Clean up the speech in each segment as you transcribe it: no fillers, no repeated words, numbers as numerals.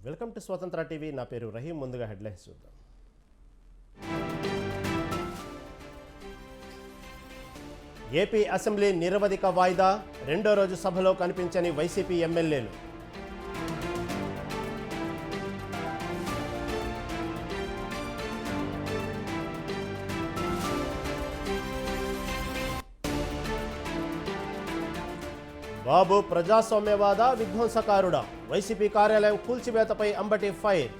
Welcome to స్వతంత్ర TV. నా పేరు రహీం. ముందుగా హెడ్లైన్స్ చూద్దాం. ఏపీ అసెంబ్లీ నిరవధిక వాయిదా, రెండో రోజు సభలో కనిపించని వైసీపీ ఎమ్మెల్యేలు. బాబు ప్రజాస్వామ్యవాద విధ్వంసకారుడా, వైసీపీ కార్యాలయం కూల్చివేతపై అంబటి ఫైర్.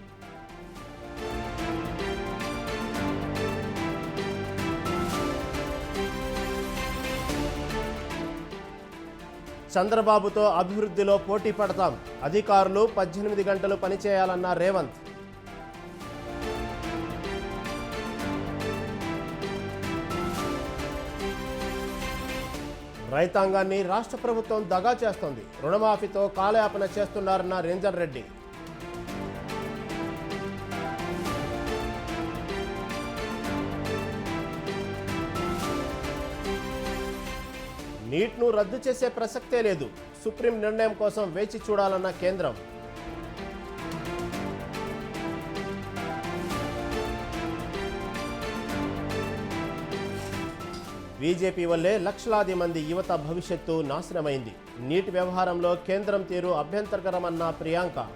చంద్రబాబుతో అభివృద్ధిలో పోటీ పడతాం, అధికారులు 18 గంటలు పనిచేయాలన్న రేవంత్. రైతాంగాన్ని రాష్ట్ర ప్రభుత్వం దగా చేస్తోంది, రుణమాఫీతో కాలయాపన చేస్తున్నారన్న రేంజర్ రెడ్డి. నీట్ను రద్దు చేసే ప్రసక్తే లేదు, సుప్రీం నిర్ణయం కోసం వేచి చూడాలన్న కేంద్రం. బీజేపీ వల్లే లక్షలాది మంది యువత భవిష్యత్తు నాశనమైంది, నీట్ వ్యవహారంలో కేంద్రం తీరు అభ్యంతరకరమన్న ప్రియాంక.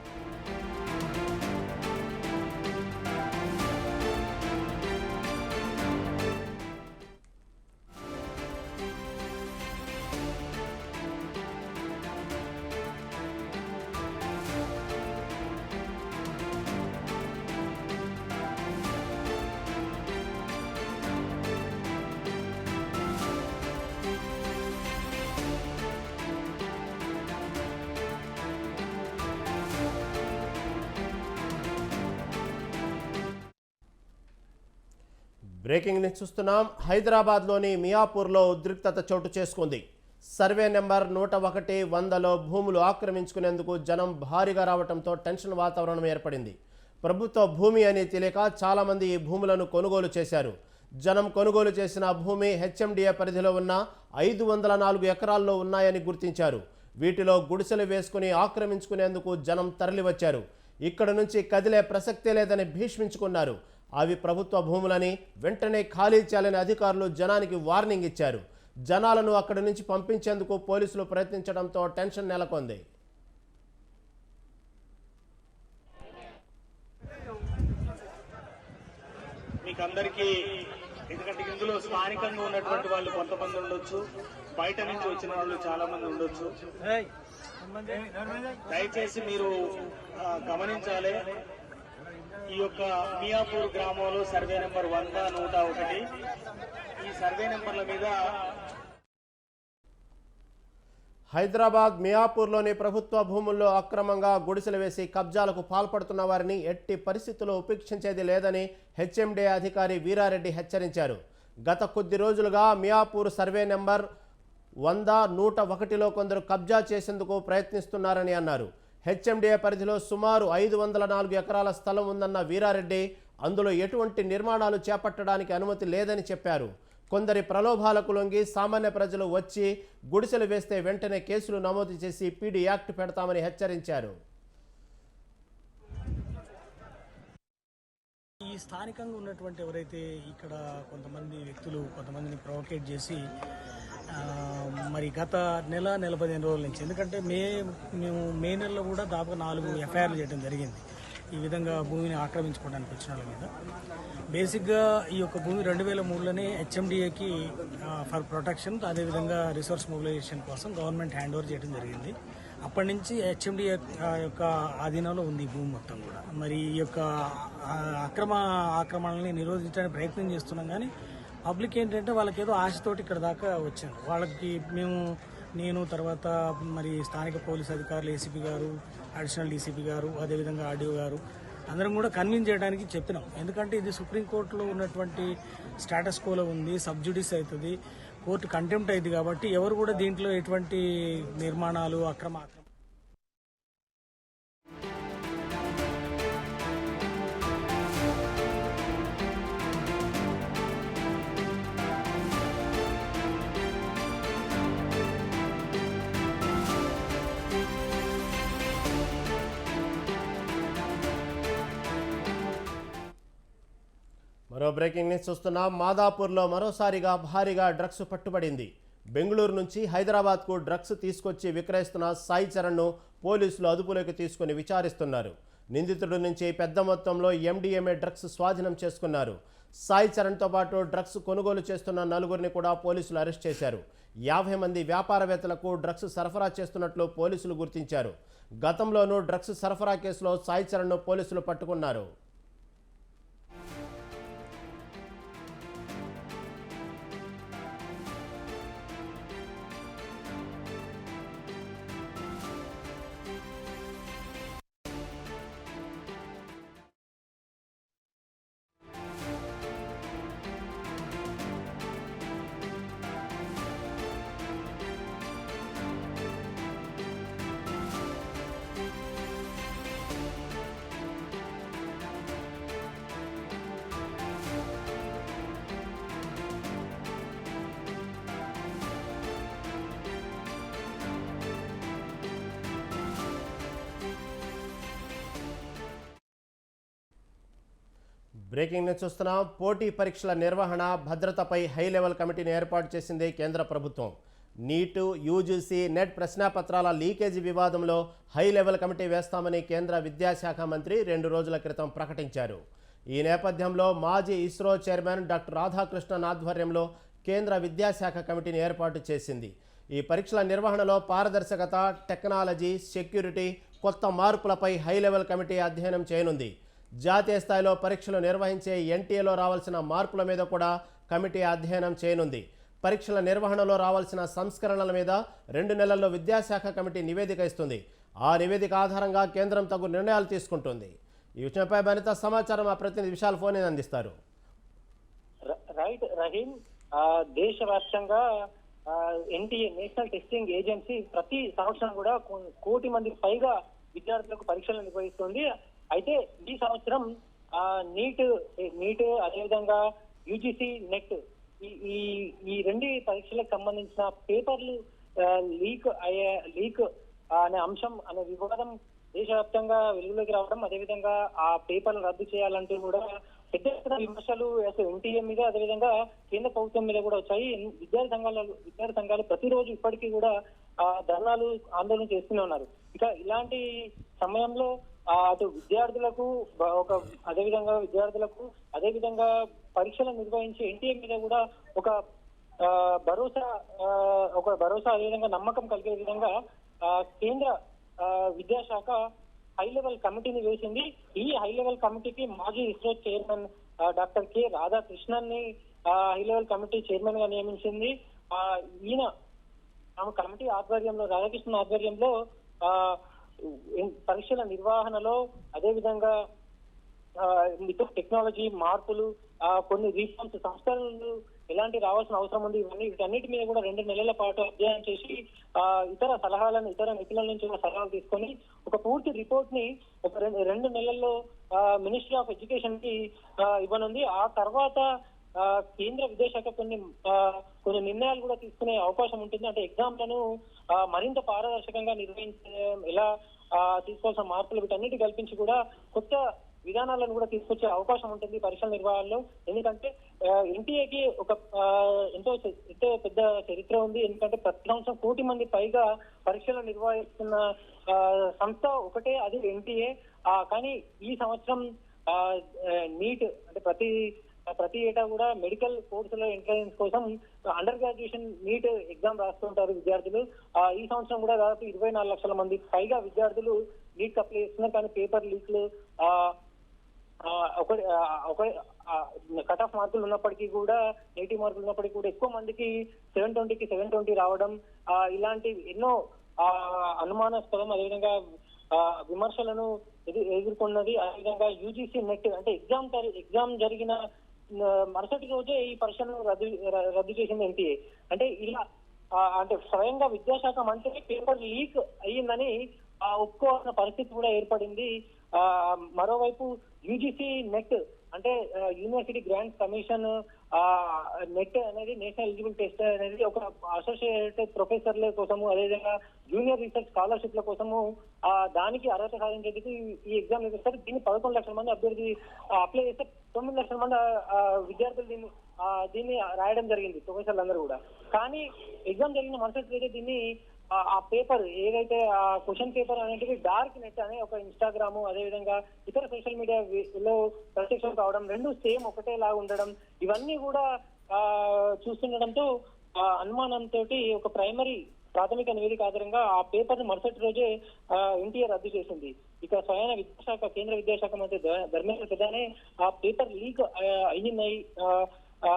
బ్రేకింగ్ న్యూస్ చూస్తున్నాం. హైదరాబాద్లోని మియాపూర్లో ఉద్రిక్తత చోటు చేసుకుంది. సర్వే నెంబర్ 101, 100లో భూములు ఆక్రమించుకునేందుకు జనం భారీగా రావడంతో టెన్షన్ వాతావరణం ఏర్పడింది. ప్రభుత్వ భూమి అని తెలియక చాలామంది ఈ భూములను కొనుగోలు చేశారు. జనం కొనుగోలు చేసిన భూమి హెచ్ఎండిఏ పరిధిలో ఉన్న 504 ఎకరాల్లో ఉన్నాయని గుర్తించారు. వీటిలో గుడిసెలు వేసుకుని ఆక్రమించుకునేందుకు జనం తరలివచ్చారు. ఇక్కడ నుంచి కదిలే ప్రసక్తే లేదని భీష్మించుకున్నారు. అవి ప్రభుత్వ భూములని, వెంటనే ఖాళీ చేయాలని అధికారులు జనానికి వార్నింగ్ ఇచ్చారు. జనాలను అక్కడి నుంచి పంపించేందుకు పోలీసులు ప్రయత్నించడంతో టెన్షన్ నెలకొంది. మీకందరికీ, ఎందుకంటే ఇందులో స్థానికంగా ఉన్నటువంటి వాళ్ళు కొంతమంది ఉండొచ్చు, బయట నుంచి వచ్చిన వాళ్ళు చాలా మంది ఉండొచ్చు. దయచేసి మీరు గమనించాలి. ఈ యొక్క మియాపూర్ గ్రామంలో సర్వే నెంబర్ 100, 101 ఈ సర్వే నెంబర్ల మీద హైదరాబాద్ మియాపూర్లోని ప్రభుత్వ భూముల్లో అక్రమంగా గుడిసెలు వేసి కబ్జాలకు పాల్పడుతున్న వారిని ఎట్టి పరిస్థితుల్లో ఉపేక్షించేది లేదని హెచ్ఎండిఏ అధికారి వీరారెడ్డి హెచ్చరించారు. గత కొద్ది రోజులుగా మియాపూర్ సర్వే నెంబర్ 100, 101లో కొందరు కబ్జా చేసేందుకు ప్రయత్నిస్తున్నారని అన్నారు. హెచ్ఎండిఏ పరిధిలో సుమారు 504 ఎకరాల స్థలం ఉందన్న వీరారెడ్డి అందులో ఎటువంటి నిర్మాణాలు చేపట్టడానికి అనుమతి లేదని చెప్పారు. కొందరి ప్రలోభాలకు లొంగి సామాన్య ప్రజలు వచ్చి గుడిసెలు వేస్తే వెంటనే కేసులు నమోదు చేసి పీడీ యాక్ట్ పెడతామని హెచ్చరించారు. ఈ స్థానికంగా ఉన్నటువంటి ఎవరైతే ఇక్కడ కొంతమంది వ్యక్తులు కొంతమందిని ప్రొవోకేట్ చేసి మరి గత నెల 15 రోజుల నుంచి, ఎందుకంటే మేము మే నెలలో కూడా దాదాపు 4 ఎఫ్ఐఆర్లు చేయడం జరిగింది ఈ విధంగా భూమిని ఆక్రమించుకోవడానికి వచ్చిన వాళ్ళ మీద. బేసిక్గా ఈ యొక్క భూమి 2003లోనే హెచ్ఎండిఏకి ఫర్ ప్రొటెక్షన్, అదేవిధంగా రిసోర్స్ మొబిలైజేషన్ కోసం గవర్నమెంట్ హ్యాండ్ ఓవర్ చేయడం జరిగింది. అప్పటి నుంచి హెచ్ఎండిఏ యొక్క ఆధీనంలో ఉంది ఈ భూమి మొత్తం కూడా. మరి ఈ యొక్క ఆక్రమణల్ని నిరోధించడానికి ప్రయత్నం చేస్తున్నాం. కానీ పబ్లిక్ ఏంటంటే వాళ్ళకి ఏదో ఆశతోటి ఇక్కడ దాకా వచ్చారు. వాళ్ళకి నేను తర్వాత మరి స్థానిక పోలీస్ అధికారులు, ఏసీపీ గారు, అడిషనల్ డీసీపీ గారు, అదేవిధంగా ఆర్డీఓ గారు అందరం కూడా కన్విన్స్ చేయడానికి చెప్పినాం. ఎందుకంటే ఇది సుప్రీంకోర్టులో ఉన్నటువంటి స్టేటస్ కోలో ఉంది, సబ్జుడిస్ అవుతుంది, కోర్టు కంటెంప్ట్ అయింది. కాబట్టి ఎవరు కూడా దీంట్లో ఎటువంటి నిర్మాణాలు అక్రమ మరో బ్రేకింగ్ న్యూస్ చూస్తున్నాం. మాదాపూర్లో మరోసారిగా భారీగా డ్రగ్స్ పట్టుబడింది. బెంగళూరు నుంచి హైదరాబాద్కు డ్రగ్స్ తీసుకొచ్చి విక్రయిస్తున్న సాయి చరణ్ను పోలీసులు అదుపులోకి తీసుకుని విచారిస్తున్నారు. నిందితుడి నుంచి పెద్ద మొత్తంలో MDMA డ్రగ్స్ స్వాధీనం చేసుకున్నారు. సాయి చరణ్తో పాటు డ్రగ్స్ కొనుగోలు చేస్తున్న నలుగురిని కూడా పోలీసులు అరెస్ట్ చేశారు. 50 మంది వ్యాపారవేత్తలకు డ్రగ్స్ సరఫరా చేస్తున్నట్లు పోలీసులు గుర్తించారు. గతంలోనూ డ్రగ్స్ సరఫరా కేసులో సాయి చరణ్ను పోలీసులు పట్టుకున్నారు. బ్రేకింగ్ న్యూస్ చూస్తున్నాం. పోటీ పరీక్షల నిర్వహణ భద్రతపై హై లెవెల్ కమిటీని ఏర్పాటు చేసింది కేంద్ర ప్రభుత్వం. నీటు, UGC, నెట్ ప్రశ్నాపత్రాల లీకేజీ వివాదంలో హై లెవెల్ కమిటీ వేస్తామని కేంద్ర విద్యాశాఖ మంత్రి 2 రోజుల క్రితం ప్రకటించారు. ఈ నేపథ్యంలో మాజీ ఇస్రో చైర్మన్ డాక్టర్ రాధాకృష్ణన్ ఆధ్వర్యంలో కేంద్ర విద్యాశాఖ కమిటీని ఏర్పాటు చేసింది. ఈ పరీక్షల నిర్వహణలో పారదర్శకత, టెక్నాలజీ, సెక్యూరిటీ, కొత్త మార్పులపై హై లెవెల్ కమిటీ అధ్యయనం చేయనుంది. జాతీయ స్థాయిలో పరీక్షలు నిర్వహించే NTA రావాల్సిన మార్పుల మీద కూడా కమిటీ అధ్యయనం చేయనుంది. పరీక్షల నిర్వహణలో రావాల్సిన సంస్కరణల మీద 2 నెలల్లో విద్యాశాఖ కమిటీ నివేదిక ఇస్తుంది. ఆ నివేదిక ఆధారంగా కేంద్రం తగు నిర్ణయాలు తీసుకుంటుంది. ఈ విషయంపై మరింత సమాచారం మా ప్రతినిధి విశాల్ ఫోన్ అందిస్తారు. రైట్ రహీం, దేశవ్యాప్తంగా NTA నేషనల్ టెస్టింగ్ ఏజెన్సీ ప్రతి సంవత్సరం కూడా 1 కోటి మందికి పైగా విద్యార్థులకు పరీక్షలు నిర్వహిస్తుంది. అయితే ఈ సంవత్సరం నీట్ అదేవిధంగా UGC, నెట్ ఈ 2 పరీక్షలకు సంబంధించిన పేపర్లు లీక్ అనే అంశం అనే వివాదం దేశవ్యాప్తంగా వెలుగులోకి రావడం, అదేవిధంగా ఆ పేపర్లు రద్దు చేయాలంటూ కూడా పెద్ద పెద్ద విమర్శలు అసలు NTA మీద అదేవిధంగా కేంద్ర ప్రభుత్వం మీద కూడా వచ్చాయి. విద్యార్థి సంఘాలు ప్రతిరోజు ఇప్పటికీ కూడా ధర్నాలు, ఆందోళన చేస్తూనే ఉన్నారు. ఇక ఇలాంటి సమయంలో అటు విద్యార్థులకు అదేవిధంగా పరీక్షలు నిర్వహించి NTA మీద కూడా ఒక భరోసా అదేవిధంగా నమ్మకం కలిగే విధంగా కేంద్ర విద్యాశాఖ హై లెవెల్ కమిటీని వేసింది. ఈ హై లెవెల్ కమిటీకి మాజీ ISRO chairman doctor K Radhakrishnan ని హై లెవెల్ కమిటీ చైర్మన్ గా నియమించింది. ఈయన కమిటీ ఆధ్వర్యంలో, రాధాకృష్ణన్ ఆధ్వర్యంలో పరీక్షల నిర్వహణలో అదేవిధంగా టెక్నాలజీ మార్పులు, కొన్ని రీఫార్మ్స్, సంస్కరణలు ఎలాంటి రావాల్సిన అవసరం ఉంది, వీటన్నిటి మీద కూడా 2 నెలల పాటు అధ్యయనం చేసి ఇతర నిపుణుల నుంచి కూడా సలహాలు తీసుకొని ఒక పూర్తి రిపోర్ట్ ని ఒక 2 నెలల్లో మినిస్ట్రీ ఆఫ్ ఎడ్యుకేషన్ కి ఇవ్వనుంది. ఆ తర్వాత కేంద్ర విద్యాశాఖ కొన్ని నిర్ణయాలు కూడా తీసుకునే అవకాశం ఉంటుంది. అంటే ఎగ్జామ్లను మరింత పారదర్శకంగా నిర్వహించే ఎలా తీసుకోవాల్సిన మార్పులు వీటన్నిటి కల్పించి కూడా కొత్త విధానాలను కూడా తీసుకొచ్చే అవకాశం ఉంటుంది పరీక్షల నిర్వహణలో. ఎందుకంటే NTAకి ఎంతో పెద్ద చరిత్ర ఉంది. ఎందుకంటే ప్రతి సంవత్సరం 1 కోటి మంది పైగా పరీక్షలు నిర్వహిస్తున్న సంస్థ ఒకటే, అది NTA. కానీ ఈ సంవత్సరం నీట్ అంటే ప్రతి ఏటా కూడా మెడికల్ కోర్సులో ఎంట్రన్స్ కోసం అండర్ గ్రాడ్యుయేషన్ నీట్ ఎగ్జామ్ రాస్తుంటారు విద్యార్థులు. ఈ సంవత్సరం కూడా దాదాపు 24 లక్షల మంది పైగా విద్యార్థులు నీట్ అప్లై చేస్తున్నారు. కానీ పేపర్ లీక్లు, కట్ ఆఫ్ మార్కులు ఉన్నప్పటికీ కూడా, నెగిటివ్ మార్కులు ఉన్నప్పటికీ కూడా ఎక్కువ మందికి 720కి 720 రావడం, ఇలాంటి ఎన్నో అనుమానాస్పదం అదేవిధంగా విమర్శలను ఎదుర్కొన్నది. అదేవిధంగా UGC, నెట్ అంటే ఎగ్జామ్ జరిగిన మరుసటి రోజే ఈ పరీక్షను రద్దు చేసింది NTA. అంటే ఇలా అంటే స్వయంగా విద్యాశాఖ మంత్రి పేపర్ లీక్ అయ్యిందని ఒప్పుకోవాల్సిన పరిస్థితి కూడా ఏర్పడింది. మరోవైపు UGC, నెట్ అంటే యూనివర్సిటీ గ్రాంట్స్ కమిషన్ నెట్ అనేది నేషనల్ ఎలిజిబుల్ టెస్ట్ అనేది ఒక అసోసియేటెడ్ ప్రొఫెసర్ల కోసము, అదేవిధంగా జూనియర్ రీసెర్చ్ స్కాలర్షిప్ల కోసము దానికి అర్హత సాధించేందుకు ఈ ఎగ్జామ్ నిర్వహిస్తారు. దీన్ని 11 లక్షల మంది అభ్యర్థి అప్లై చేస్తే 9 లక్షల మంది విద్యార్థులు దీన్ని రాయడం జరిగింది, ప్రొఫెసర్లు అందరూ కూడా. కానీ ఎగ్జామ్ జరిగిన మరుసటి రోజే దీన్ని ఆ పేపర్ ఏదైతే ఆ క్వశ్చన్ పేపర్ అనేది డార్క్ నెట్ అనే ఒక ఇన్స్టాగ్రామ్, అదేవిధంగా ఇతర సోషల్ మీడియాలో ప్రత్యక్షం కావడం, రెండు సేమ్ ఒకటేలాగా ఉండడం, ఇవన్నీ కూడా చూస్తుండడంతో అనుమానంతో ఒక ప్రాథమిక నివేదిక ఆధారంగా ఆ పేపర్ ని మరుసటి రోజే ఎన్టీఆర్ రద్దు చేసింది. ఇక స్వయాన విద్యాశాఖ, కేంద్ర విద్యాశాఖ మంత్రి ధర్మేంద్ర ప్రధానే ఆ పేపర్ లీక్ అయ్యిందని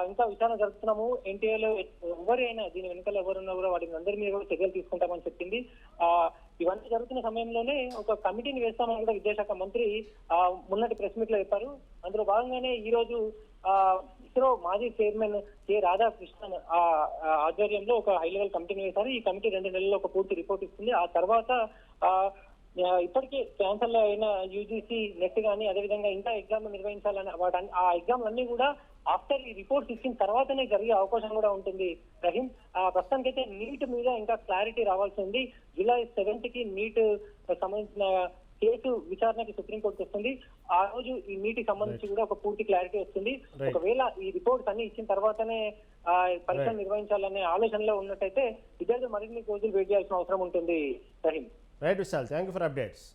ఇంకా విచారణ జరుపుతున్నాము, ఎన్టీఏలో ఎవరైనా దీని వెనుకలు ఎవరున్నా కూడా వాటిని అందరి మీద కూడా చర్యలు తీసుకుంటామని చెప్పింది. ఇవన్నీ జరుగుతున్న సమయంలోనే ఒక కమిటీని వేస్తామని కూడా విద్యాశాఖ మంత్రి మొన్నటి ప్రెస్ మీట్ లో చెప్పారు. అందులో భాగంగానే ఈ రోజు ఇస్రో మాజీ చైర్మన్ కె రాధాకృష్ణన్ ఆధ్వర్యంలో ఒక హై లెవెల్ కమిటీని వేశారు. ఈ కమిటీ 2 నెలల్లో ఒక పూర్తి రిపోర్ట్ ఇస్తుంది. ఆ తర్వాత ఇప్పటికే క్యాన్సల్ అయిన యూజీసీ నెట్ కానీ, అదేవిధంగా ఇంకా ఎగ్జామ్ నిర్వహించాలని ఆ ఎగ్జామ్లన్నీ కూడా ఆఫ్టర్ ఈ రిపోర్ట్స్ ఇచ్చిన తర్వాతనే జరిగే అవకాశం కూడా ఉంటుంది. రహీం, ప్రస్తుతానికైతే నీట్ మీద ఇంకా క్లారిటీ రావాల్సి ఉంది. జూలై 7th కి నీట్ సంబంధించిన కేసు విచారణకి సుప్రీంకోర్టు వస్తుంది. ఆ రోజు ఈ నీటికి సంబంధించి కూడా ఒక పూర్తి క్లారిటీ వస్తుంది. ఒకవేళ ఈ రిపోర్ట్స్ అన్ని ఇచ్చిన తర్వాతనే పరీక్షలు నిర్వహించాలనే ఆలోచనలో ఉన్నట్టయితే విద్యార్థులు మరిన్ని రోజులు వెయిట్ చేయాల్సిన అవసరం ఉంటుంది. Rahim. Right Vishal, thank you for updates.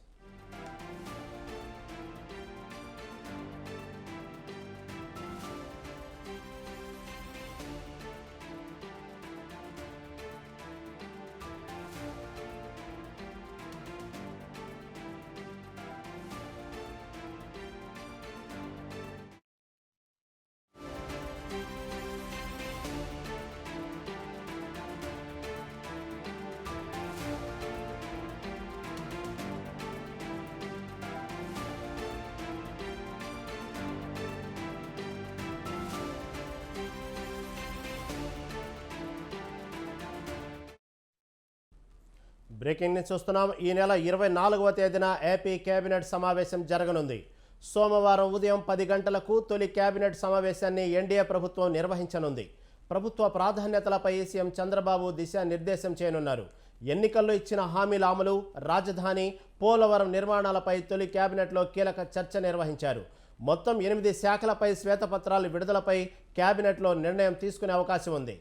Breaking news చూస్తున్నాం. ఈ నెల 24వ తేదీన ఏపీ కేబినెట్ సమావేశం జరగనుంది. సోమవారం ఉదయం 10 గంటలకు తొలి కేబినెట్ సమావేశాన్ని ఎన్డీఏ ప్రభుత్వం నిర్వహించనుంది. ప్రభుత్వ ప్రాధాన్యతలపై సీఎం చంద్రబాబు దిశానిర్దేశం చేయనున్నారు. ఎన్నికల్లో ఇచ్చిన హామీల అమలు, రాజధాని, పోలవరం నిర్మాణాలపై తొలి కేబినెట్లో కీలక చర్చ నిర్వహించారు. మొత్తం 8 శాఖలపై శ్వేతపత్రాలు విడుదలపై కేబినెట్లో నిర్ణయం తీసుకునే అవకాశం ఉంది.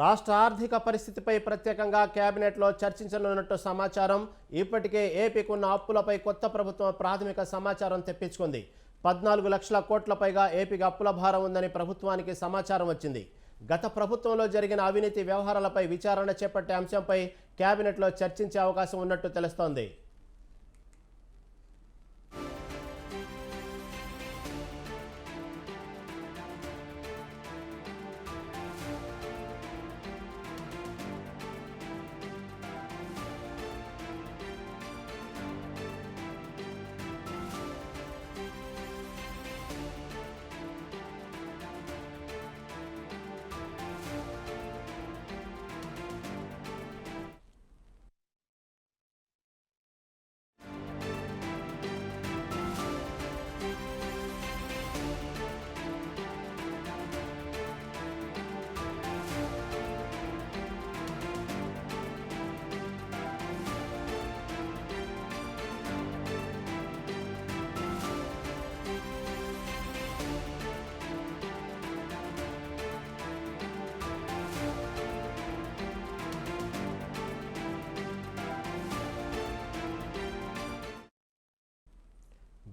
రాష్ట్ర ఆర్థిక పరిస్థితిపై ప్రత్యేకంగా కేబినెట్లో చర్చించనున్నట్టు సమాచారం. ఇప్పటికే ఏపీకి ఉన్న అప్పులపై కొత్త ప్రభుత్వం ప్రాథమిక సమాచారం తెప్పించుకుంది. 14 లక్షల కోట్ల పైగా ఏపీకి అప్పుల భారం ఉందని ప్రభుత్వానికి సమాచారం వచ్చింది. గత ప్రభుత్వంలో జరిగిన అవినీతి వ్యవహారాలపై విచారణ చేపట్టే అంశంపై కేబినెట్లో చర్చించే అవకాశం ఉన్నట్టు తెలుస్తోంది.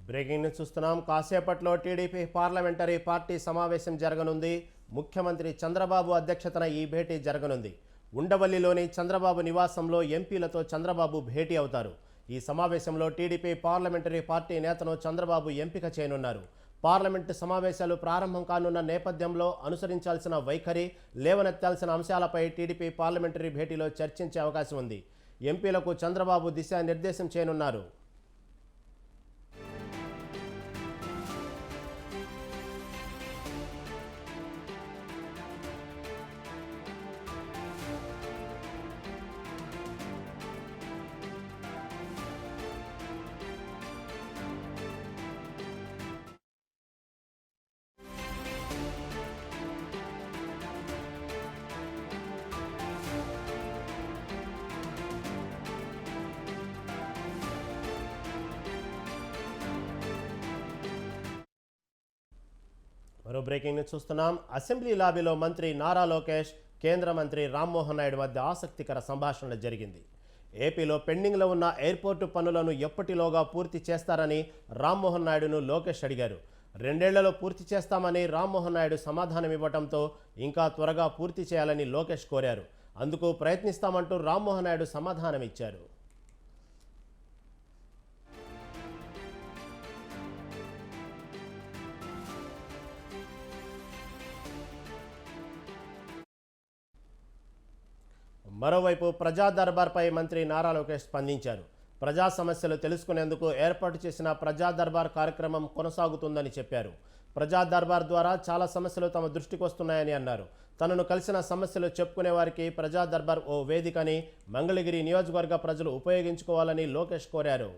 బ్రేకింగ్ న్యూస్ చూస్తున్నాం. కాసేపట్లో టీడీపీ పార్లమెంటరీ పార్టీ సమావేశం జరగనుంది. ముఖ్యమంత్రి చంద్రబాబు అధ్యక్షతన ఈ భేటీ జరగనుంది. ఉండవల్లిలోని చంద్రబాబు నివాసంలో ఎంపీలతో చంద్రబాబు భేటీ అవుతారు. ఈ సమావేశంలో టీడీపీ పార్లమెంటరీ పార్టీ నేతను చంద్రబాబు ఎంపిక చేయనున్నారు. పార్లమెంటు సమావేశాలు ప్రారంభం కానున్న నేపథ్యంలో అనుసరించాల్సిన వైఖరి, లేవనెత్తాల్సిన అంశాలపై టీడీపీ పార్లమెంటరీ భేటీలో చర్చించే అవకాశం ఉంది. ఎంపీలకు చంద్రబాబు దిశానిర్దేశం చేయనున్నారు. మరో బ్రేకింగ్ న్యూస్ చూస్తున్నాం. అసెంబ్లీ లాబీలో మంత్రి నారా లోకేష్, కేంద్ర మంత్రి రామ్మోహన్ నాయుడు మధ్య ఆసక్తికర సంభాషణ జరిగింది. ఏపీలో పెండింగ్లో ఉన్న ఎయిర్పోర్టు పనులను ఎప్పటిలోగా పూర్తి చేస్తారని రామ్మోహన్ నాయుడును లోకేష్ అడిగారు. 2 ఏళ్లలో పూర్తి చేస్తామని రామ్మోహన్ నాయుడు సమాధానం ఇవ్వడంతో ఇంకా త్వరగా పూర్తి చేయాలని లోకేష్ కోరారు. అందుకు ప్రయత్నిస్తామంటూ రామ్మోహన్ నాయుడు సమాధానం ఇచ్చారు. మరోవైపు ప్రజా దర్బార్పై మంత్రి నారా లోకేష్ స్పందించారు. ప్రజా సమస్యలు తెలుసుకునేందుకు ఏర్పాటు చేసిన ప్రజా దర్బార్ కార్యక్రమం కొనసాగుతుందని చెప్పారు. ప్రజా దర్బార్ ద్వారా చాలా సమస్యలు తమ దృష్టికి వస్తున్నాయని అన్నారు. తనను కలిసిన సమస్యలు చెప్పుకునే వారికి ప్రజా దర్బార్ ఓ వేదికని మంగళగిరి నియోజకవర్గ ప్రజలు ఉపయోగించుకోవాలని లోకేష్ కోరారు.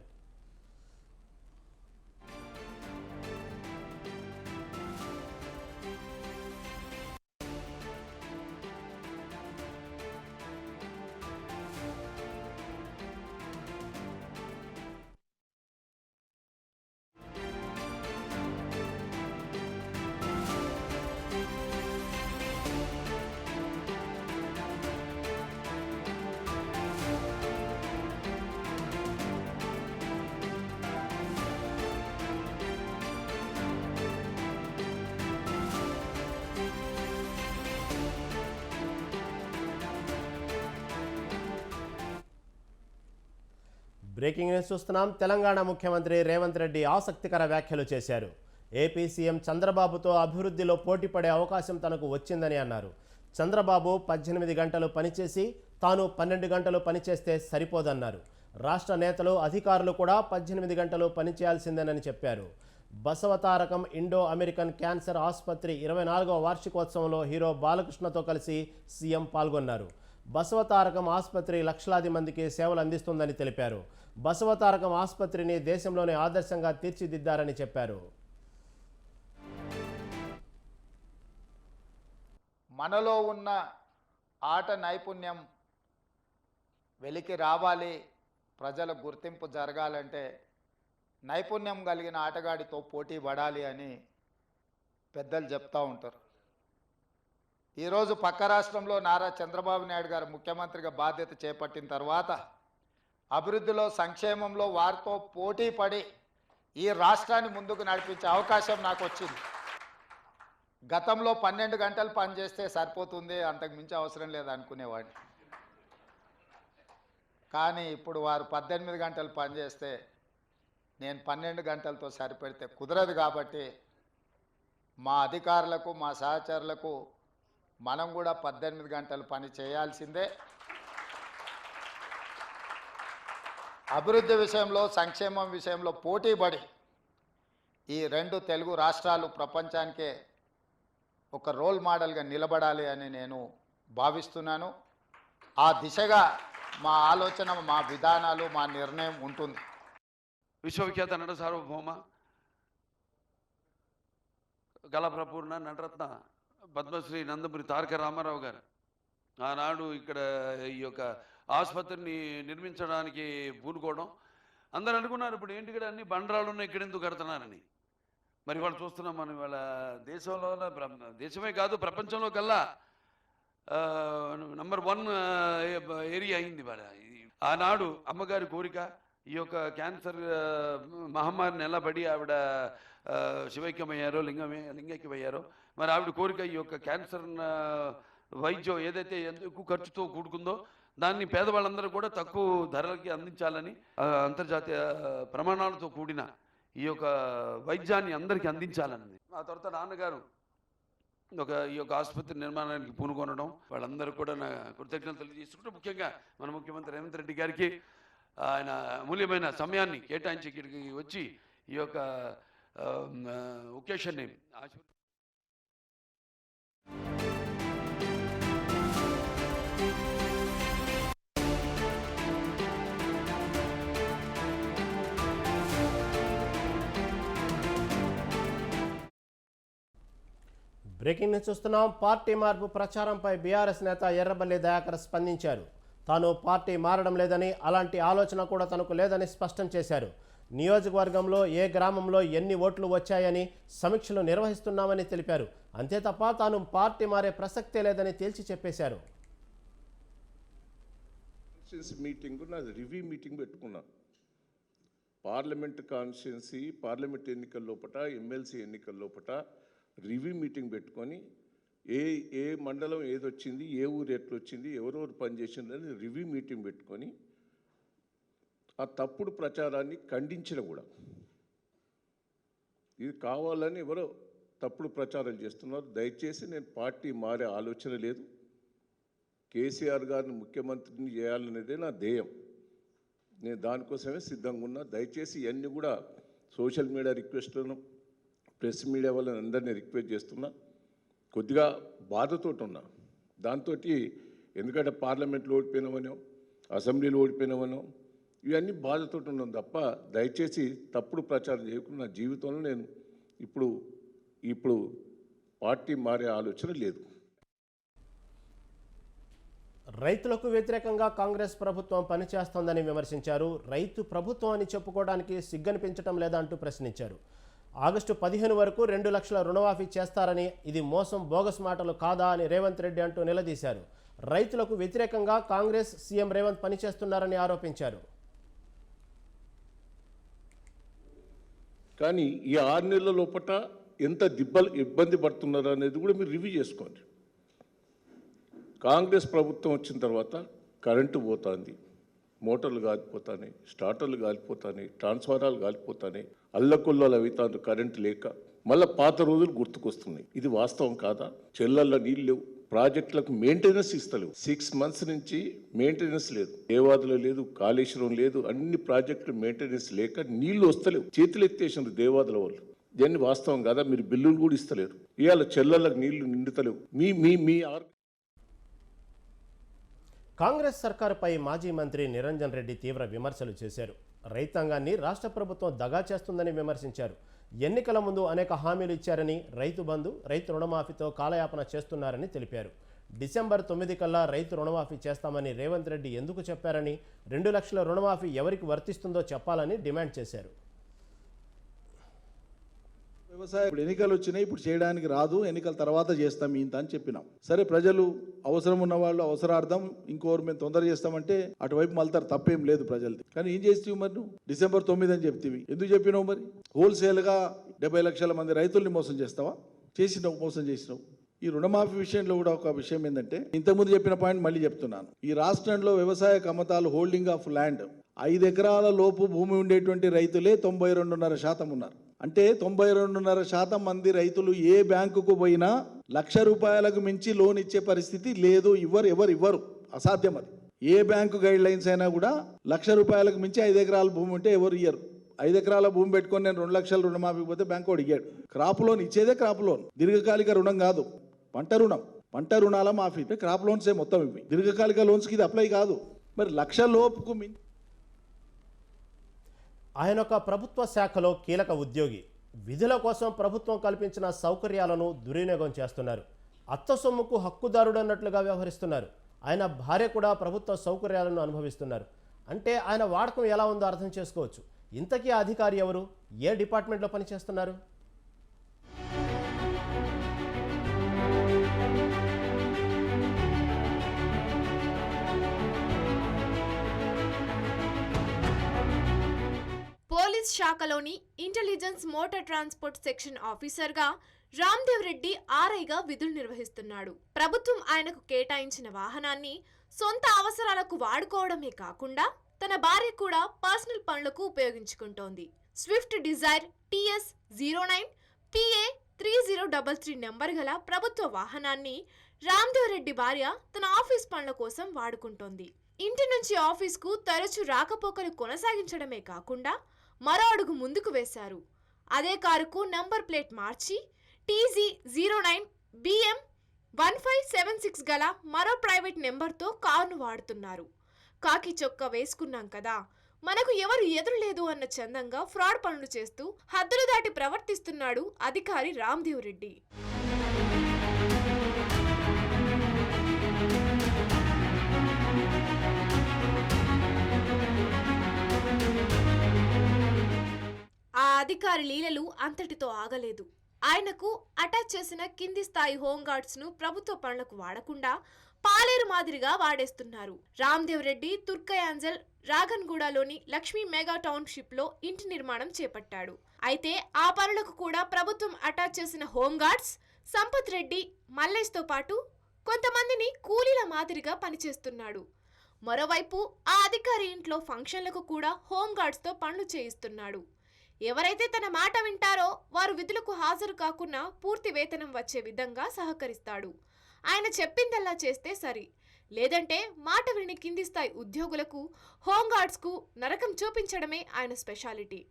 బ్రేకింగ్ న్యూస్ చూస్తున్నాం. తెలంగాణ ముఖ్యమంత్రి రేవంత్ రెడ్డి ఆసక్తికర వ్యాఖ్యలు చేశారు. ఏపీ సీఎం చంద్రబాబుతో అభివృద్ధిలో పోటీపడే అవకాశం తనకు వచ్చిందని అన్నారు. చంద్రబాబు 18 గంటలు పనిచేసి తాను 12 గంటలు పనిచేస్తే సరిపోదన్నారు. రాష్ట్ర నేతలు, అధికారులు కూడా 18 గంటలు పనిచేయాల్సిందేనని చెప్పారు. బసవతారకం ఇండో అమెరికన్ క్యాన్సర్ ఆసుపత్రి 24వ వార్షికోత్సవంలో హీరో బాలకృష్ణతో కలిసి సీఎం పాల్గొన్నారు. బసవతారకం ఆసుపత్రి లక్షలాది మందికి సేవలు అందిస్తుందని తెలిపారు. బసవతారకం ఆసుపత్రిని దేశంలోనే ఆదర్శంగా తీర్చిదిద్దారని చెప్పారు. మనలో ఉన్న ఆట నైపుణ్యం వెలికి రావాలి, ప్రజల గుర్తింపు జరగాలంటే నైపుణ్యం కలిగిన ఆటగాడితో పోటీ పడాలి అని పెద్దలు చెప్తూ ఉంటారు. ఈరోజు పక్క రాష్ట్రంలో నారా చంద్రబాబు నాయుడు గారు ముఖ్యమంత్రిగా బాధ్యత చేపట్టిన తర్వాత అభివృద్ధిలో, సంక్షేమంలో వారితో పోటీ పడి ఈ రాష్ట్రాన్ని ముందుకు నడిపించే అవకాశం నాకు వచ్చింది. గతంలో 12 గంటలు పనిచేస్తే సరిపోతుంది, అంతకు మించి అవసరం లేదు అనుకునేవాడిని. కానీ ఇప్పుడు వారు 18 గంటలు పనిచేస్తే నేను 12 గంటలతో సరిపెడితే కుదరదు. కాబట్టి మా అధికారులకు, మా సహచరులకు మనం కూడా 18 గంటలు పని చేయాల్సిందే. అభివృద్ధి విషయంలో, సంక్షేమం విషయంలో పోటీపడి ఈ 2 తెలుగు రాష్ట్రాలు ప్రపంచానికే ఒక రోల్ మోడల్గా నిలబడాలి అని నేను భావిస్తున్నాను. ఆ దిశగా మా ఆలోచన, మా విధానాలు, మా నిర్ణయం ఉంటుంది. విశ్వవిఖ్యాత నట సార్వభౌమ కళాప్రపూర్ణ నటరత్న పద్మశ్రీ నందమూరి తారక రామారావు గారు ఆనాడు ఇక్కడ ఈ యొక్క ఆసుపత్రిని నిర్మించడానికి పూనుకోవడం, అందరూ అనుకున్నారు ఇప్పుడు ఏంటి ఇక్కడ అన్ని బండరాళ్ళు ఉన్నాయి, ఇక్కడ ఎందుకు కడుతున్నారని. మరి వాళ్ళు చూస్తున్నాం మనం ఇవాళ దేశంలో, దేశమే కాదు ప్రపంచంలో కల్లా నంబర్ 1 ఏరియా అయింది ఇవాళ. ఆనాడు అమ్మగారి కోరిక ఈ యొక్క క్యాన్సర్ మహమ్మారిని ఎలా పడి ఆవిడ శివైక్యమయ్యారో, లింగైక్యమయ్యారో, మరి ఆవిడ కోరిక ఈ యొక్క క్యాన్సర్ వైద్యం ఏదైతే ఎక్కువ ఖర్చుతో కూడుకుందో దాన్ని పేదవాళ్ళందరూ కూడా తక్కువ ధరలకి అందించాలని అంతర్జాతీయ ప్రమాణాలతో కూడిన ఈ యొక్క వైద్యాన్ని అందరికీ అందించాలన్నది. ఆ తర్వాత నాన్నగారు ఈ యొక్క ఆసుపత్రి నిర్మాణానికి పూనుకొనడం, వాళ్ళందరూ కూడా నా కృతజ్ఞతలు తెలియజేసుకుంటూ ముఖ్యంగా మన ముఖ్యమంత్రి రేవంత్ రెడ్డి గారికి ఆయన అమూల్యమైన సమయాన్ని కేటాయించి ఇక్కడికి వచ్చి ఈ యొక్క ఒకేషన్ని బ్రేకింగ్ న్యూస్ చూస్తున్నాం. పార్టీ మార్పు ప్రచారంపై బీఆర్ఎస్ నేత ఎర్రబెల్లి దయాకర్ స్పందించారు. తాను పార్టీ మారడం లేదని, అలాంటి ఆలోచన కూడా తనకు లేదని స్పష్టం చేశారు. నియోజకవర్గంలో ఏ గ్రామంలో ఎన్ని ఓట్లు వచ్చాయని సమీక్షలు నిర్వహిస్తున్నామని తెలిపారు. అంతే తప్ప తాను పార్టీ మారే ప్రసక్తే లేదని తేల్చి చెప్పేశారు. మీటింగ్ నాది రివ్యూ మీటింగ్ పెట్టుకున్నా. పార్లమెంట్ కాన్స్టిట్యున్సీ పార్లమెంట్ ఎన్నికల లోపట ఎమ్మెల్సీ ఎన్నికల లోపట రివ్యూ మీటింగ్ పెట్టుకొని ఏ మండలం ఏదొచ్చింది, ఏ ఊరు ఎట్లా వచ్చింది, ఎవరెవరు పనిచేసిందని రివ్యూ మీటింగ్ పెట్టుకొని ఆ తప్పుడు ప్రచారాన్ని ఖండించిన కూడా. ఇది కావాలని ఎవరో తప్పుడు ప్రచారం చేస్తున్నారు. దయచేసి నేను పార్టీ మారే ఆలోచన లేదు. కేసీఆర్ గారిని ముఖ్యమంత్రిని చేయాలనేదే నా ధ్యేయం. నేను దానికోసమే సిద్ధంగా ఉన్నా. దయచేసి ఇవన్నీ కూడా సోషల్ మీడియా రిక్వెస్ట్లను ప్రెస్ మీడియా వాళ్ళని అందరినీ రిక్వెస్ట్ చేస్తున్నా. కొద్దిగా బాధతోటి ఉన్నా దాంతో. ఎందుకంటే పార్లమెంట్లో ఓడిపోయినామనో, అసెంబ్లీలో ఓడిపోయినామనో, ఇవన్నీ బాధతో ఉన్నాం తప్ప దయచేసి తప్పుడు ప్రచారం చేయకుండా నా జీవితంలో నేను ఇప్పుడు పార్టీ మారే ఆలోచన లేదు. రైతులకు వ్యతిరేకంగా కాంగ్రెస్ ప్రభుత్వం పనిచేస్తోందని విమర్శించారు. రైతు ప్రభుత్వం అని చెప్పుకోవడానికి సిగ్గనిపించడం లేదా అంటూ ప్రశ్నించారు. ఆగస్టు 15 వరకు 2 లక్షల రుణమాఫీ చేస్తారని, ఇది మోసం బోగస్ మాటలు కాదా అని రేవంత్ రెడ్డి అంటూ నిలదీశారు. రైతులకు వ్యతిరేకంగా కాంగ్రెస్ సీఎం రేవంత్ పనిచేస్తున్నారని ఆరోపించారు. కానీ ఈ 6 నెలల లోపల ఎంత ఇబ్బంది పడుతున్నారు అనేది కూడా మీరు రివ్యూ చేసుకోండి. కాంగ్రెస్ ప్రభుత్వం వచ్చిన తర్వాత కరెంటు పోతుంది, మోటార్లు కాలిపోతాయి, స్టార్టర్లు కాలిపోతాయి, ట్రాన్స్ఫారాలు కాలిపోతాయి, అల్లకొల్లలు అవుతాను కరెంటు లేక. మళ్ళీ పాత రోజులు గుర్తుకొస్తున్నాయి. ఇది వాస్తవం కాదా? చెల్లల్లో నీళ్ళు లేవు, ప్రాజెక్టులకు మెయింటెనెన్స్ ఇస్తలేవు. 6 months నుంచి మెయింటెనెన్స్ లేదు. దేవాదులు లేదు, కాళేశ్వరం లేదు, అన్ని ప్రాజెక్టులు మెయింటెనెన్స్ లేక నీళ్లు వస్తలేవు. చేతులు ఎత్తేసినారు దేవాదుల వాళ్ళు. దాన్ని వాస్తవం కాదా? మీరు బిల్లులు కూడా ఇస్తలేరు. ఇవాళ చెల్లలకు నీళ్లు నిండుతలేవు. మీ కాంగ్రెస్ సర్కారుపై మాజీ మంత్రి నిరంజన్ రెడ్డి తీవ్ర విమర్శలు చేశారు. రైతాంగాన్ని రాష్ట్ర ప్రభుత్వం దగా చేస్తుందని విమర్శించారు. ఎన్నికల ముందు అనేక హామీలు ఇచ్చారని, రైతు బంధు, రైతు రుణమాఫీతో కాలయాపన చేస్తున్నారని తెలిపారు. డిసెంబర్ 9 కల్లా రైతు రుణమాఫీ చేస్తామని రేవంత్ రెడ్డి ఎందుకు చెప్పారని, 2 లక్షల రుణమాఫీ ఎవరికి వర్తిస్తుందో చెప్పాలని డిమాండ్ చేశారు. వ్యవసాయ ఇప్పుడు ఎన్నికలు వచ్చినాయి, ఇప్పుడు చేయడానికి రాదు, ఎన్నికల తర్వాత చేస్తాం ఇంత అని చెప్పినాం. సరే, ప్రజలు అవసరం ఉన్న వాళ్ళు అవసరార్థం ఇంకోరు మేము తొందర చేస్తామంటే అటువైపు మళ్తారు, తప్పేం లేదు ప్రజలది. కానీ ఏం చేస్తావు మరి? నువ్వు డిసెంబర్ 9 అని చెప్తీవి, ఎందుకు చెప్పినావు మరి? హోల్సేల్గా 70 లక్షల మంది రైతుల్ని మోసం చేస్తావా? చేసినావు, మోసం చేసినావు. ఈ రుణమాఫీ విషయంలో కూడా ఒక విషయం ఏంటంటే, ఇంతకుముందు చెప్పిన పాయింట్ మళ్ళీ చెప్తున్నాను. ఈ రాష్ట్రంలో వ్యవసాయ కమతాలు, హోల్డింగ్ ఆఫ్ ల్యాండ్ 5 ఎకరాల లోపు భూమి ఉండేటువంటి రైతులే 92.5% ఉన్నారు. అంటే 92.5% మంది రైతులు ఏ బ్యాంకుకు పోయినా ₹1,00,000 మించి లోన్ ఇచ్చే పరిస్థితి లేదు. ఎవరు ఇవ్వరు, అసాధ్యం అది. ఏ బ్యాంకు గైడ్ లైన్స్ అయినా కూడా ₹1,00,000 మించి 5 ఎకరాల భూమి ఉంటే ఎవరు ఇయ్యరు. 5 ఎకరాల భూమి పెట్టుకొని నేను 2 లక్షల రుణమాఫీ పోతే బ్యాంకు వాడు ఇయ్యాడు. క్రాప్ లోన్ ఇచ్చేదే క్రాప్ లోన్, దీర్ఘకాలిక రుణం కాదు, పంట రుణం. పంట రుణాల మాఫీ క్రాప్ లోన్సే మొత్తం ఇవి. దీర్ఘకాలిక లోన్స్కి ఇది అప్లై కాదు. మరి 1,00,000 లోపుకు మించి. ఆయన ఒక ప్రభుత్వ శాఖలో కీలక ఉద్యోగి. విధుల కోసం ప్రభుత్వం కల్పించిన సౌకర్యాలను దుర్వినియోగం చేస్తున్నారు. అత్త సొమ్ముకు హక్కుదారుడన్నట్లుగా వ్యవహరిస్తున్నారు. ఆయన భార్య కూడా ప్రభుత్వ సౌకర్యాలను అనుభవిస్తున్నారు. అంటే ఆయన వాడకం ఎలా ఉందో అర్థం చేసుకోవచ్చు. ఇంతకీ ఆ అధికారి ఎవరు? ఏ డిపార్ట్మెంట్లో పనిచేస్తున్నారు? పోలీస్ శాఖలోని ఇంటెలిజెన్స్ మోటార్ ట్రాన్స్పోర్ట్ సెక్షన్ ఆఫీసర్గా రామ్దేవ్ రెడ్డి ఆర్ఐగా విధులు నిర్వహిస్తున్నాడు. ప్రభుత్వం ఆయనకు కేటాయించిన వాహనాన్ని సొంత అవసరాలకు వాడుకోవడమే కాకుండా తన భార్య కూడా పర్సనల్ పనులకు ఉపయోగించుకుంటోంది. Swift Dzire TS09 PA 3033 number గల ప్రభుత్వ వాహనాన్ని రామ్దేవ్ రెడ్డి భార్య తన ఆఫీస్ పనుల కోసం వాడుకుంటోంది. ఇంటి నుంచి ఆఫీస్కు తరచూ రాకపోకలు కొనసాగించడమే కాకుండా మరో అడుగు ముందుకు వేశారు. అదే కారుకు నంబర్ ప్లేట్ మార్చి TZ09 BM 1576 గల మరో ప్రైవేట్ నెంబర్తో కారును వాడుతున్నారు. కాకి చొక్కా వేసుకున్నాం కదా, మనకు ఎవరు ఎదురు లేదు అన్న చందంగా ఫ్రాడ్ పనులు చేస్తూ హద్దులు దాటి ప్రవర్తిస్తున్నాడు అధికారి రామ్దేవ్ రెడ్డి. అధికారి లీలలు అంతటితో ఆగలేదు. ఆయనకు అటాచ్ చేసిన కింది స్థాయి హోంగార్డ్స్ ను ప్రభుత్వ పనులకు వాడకుండా పాలేరు మాదిరిగా వాడేస్తున్నారు. రామ్దేవ్ రెడ్డి తుర్కయాంజల్ రాగన్గూడలోని లక్ష్మీ మెగా టౌన్షిప్ లో ఇంటి నిర్మాణం చేపట్టాడు. అయితే ఆ పనులకు కూడా ప్రభుత్వం అటాచ్ చేసిన హోంగార్డ్స్ సంపత్ రెడ్డి, మల్లేష్ తో పాటు కొంతమందిని కూలీల మాదిరిగా పనిచేస్తున్నాడు. మరోవైపు ఆ అధికారి ఇంట్లో ఫంక్షన్లకు కూడా హోంగార్డ్స్ తో పనులు చేయిస్తున్నాడు. ఎవరైతే తన మాట వింటారో వారు విధులకు హాజరు కాకున్నా పూర్తి వేతనం వచ్చే విధంగా సహకరిస్తాడు. ఆయన చెప్పిందల్లా చేస్తే సరి, లేదంటే మాట విని కింది స్థాయి ఉద్యోగులకు హోంగార్డ్స్కు నరకం చూపించడమే ఆయన స్పెషాలిటీ.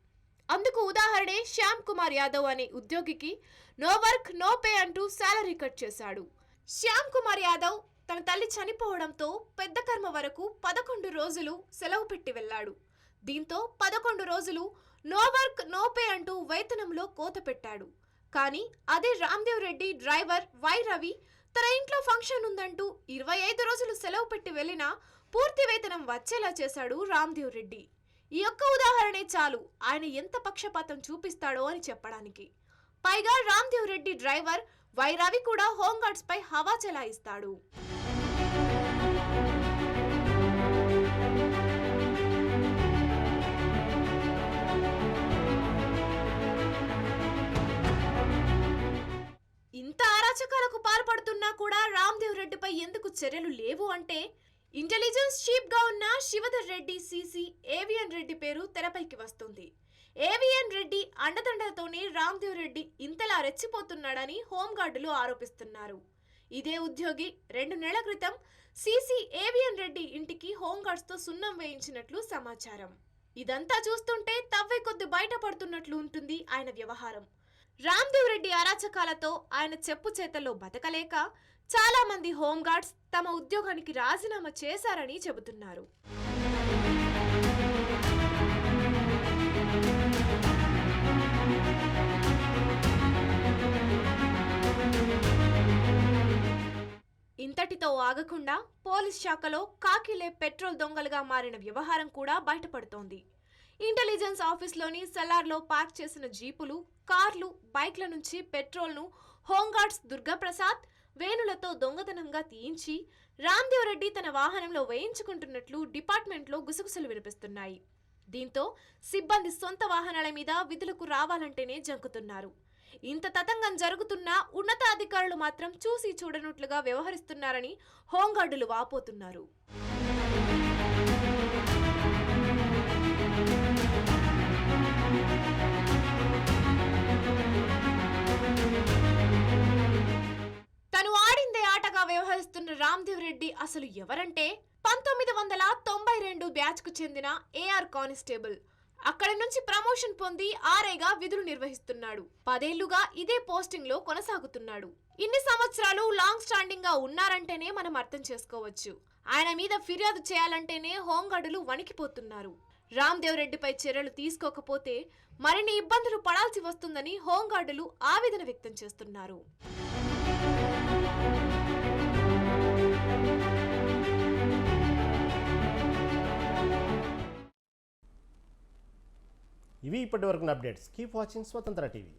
అందుకు ఉదాహరణే శ్యామ్ కుమార్ యాదవ్ అనే ఉద్యోగికి నో వర్క్ నో పే అంటూ శాలరీ కట్ చేశాడు. శ్యామ్ కుమార్ యాదవ్ తన తల్లి చనిపోవడంతో పెద్ద కర్మ వరకు 11 రోజులు సెలవు పెట్టి వెళ్లాడు. దీంతో 11 రోజులు నో వర్క్ నో పే అంటూ వేతనంలో కోత పెట్టాడు. కానీ అదే రామ్దేవ్ రెడ్డి డ్రైవర్ వై రవి తన ఇంట్లో ఫంక్షన్ ఉందంటూ 25 రోజులు సెలవు పెట్టి వెళ్లినా పూర్తి వేతనం వచ్చేలా చేశాడు రామ్దేవ్ రెడ్డి. ఈ ఒక్క ఉదాహరణే చాలు ఆయన ఎంత పక్షపాతం చూపిస్తాడో అని చెప్పడానికి. పైగా రామ్దేవ్ రెడ్డి డ్రైవర్ వై రవి కూడా హోంగార్డ్స్ పై హవా చెలాయిస్తాడు. ఇంత అరాచకాలకు పాల్పడుతున్నా కూడా రామ్దేవ్ రెడ్డిపై ఎందుకు చర్యలు లేవు అంటే ఇంటెలిజెన్స్ చీఫ్ గా ఉన్న శివధర్ రెడ్డి సీసీ ఏవిఎన్ రెడ్డి పేరు తెరపైకి వస్తుంది. ఏవిఎన్ రెడ్డి అండదండలతోనే రామ్దేవ్ రెడ్డి ఇంతలా రెచ్చిపోతున్నాడని హోంగార్డులు ఆరోపిస్తున్నారు. ఇదే ఉద్యోగి 2 నెలల క్రితం సీసీ ఏవిఎన్ రెడ్డి ఇంటికి హోంగార్డ్స్ తో సున్నం వేయించినట్లు సమాచారం. ఇదంతా చూస్తుంటే తవ్వే కొద్ది బయటపడుతున్నట్లు ఉంటుంది ఆయన వ్యవహారం. రామ్దేవ్ రెడ్డి అరాచకాలతో ఆయన చెప్పు చేతల్లో బతకలేక చాలా మంది హోంగార్డ్స్ తమ ఉద్యోగానికి రాజీనామా చేశారని చెబుతున్నారు. ఇంతటితో ఆగకుండా పోలీస్ శాఖలో కాకిలే పెట్రోల్ దొంగలుగా మారిన వ్యవహారం కూడా బయటపడుతోంది. ఇంటెలిజెన్స్ ఆఫీస్లోని సెల్లార్లో పార్క్ చేసిన జీపులు, కార్లు, బైక్ల నుంచి పెట్రోల్ను హోంగార్డ్స్ దుర్గాప్రసాద్, వేణులతో దొంగతనంగా తీయించి రామ్దేవ్ రెడ్డి తన వాహనంలో వేయించుకుంటున్నట్లు డిపార్ట్మెంట్లో గుసగుసలు వినిపిస్తున్నాయి. దీంతో సిబ్బంది సొంత వాహనాల మీద విధులకు రావాలంటేనే జంకుతున్నారు. ఇంత తతంగం జరుగుతున్నా ఉన్నతాధికారులు మాత్రం చూసి చూడనట్లుగా వ్యవహరిస్తున్నారని హోంగార్డులు వాపోతున్నారు. తను ఆడిందే ఆటగా వ్యవహరిస్తున్న రామ్దేవ్ రెడ్డి అసలు ఎవరంటే 1992 బ్యాచ్ కు చెందిన ఏఆర్ కానిస్టేబుల్. అక్కడి నుంచి ప్రమోషన్ పొంది ఆర్ఐగా విధులు నిర్వహిస్తున్నాడు. 10 ఏళ్లుగా ఇదే పోస్టింగ్ లో కొనసాగుతున్నాడు. ఇన్ని సంవత్సరాలు లాంగ్ స్టాండింగ్ గా ఉన్నారంటేనే మనం అర్థం చేసుకోవచ్చు. ఆయన మీద ఫిర్యాదు చేయాలంటేనే హోంగార్డులు వణికిపోతున్నారు. రామ్దేవ్ రెడ్డిపై చర్యలు తీసుకోకపోతే మరిన్ని ఇబ్బందులు పడాల్సి వస్తుందని హోంగార్డులు ఆవేదన వ్యక్తం చేస్తున్నారు. ఇవి ఇప్పటివరకు అప్డేట్స్. కీప్ వాచింగ్ స్వతంత్ర టీవీ.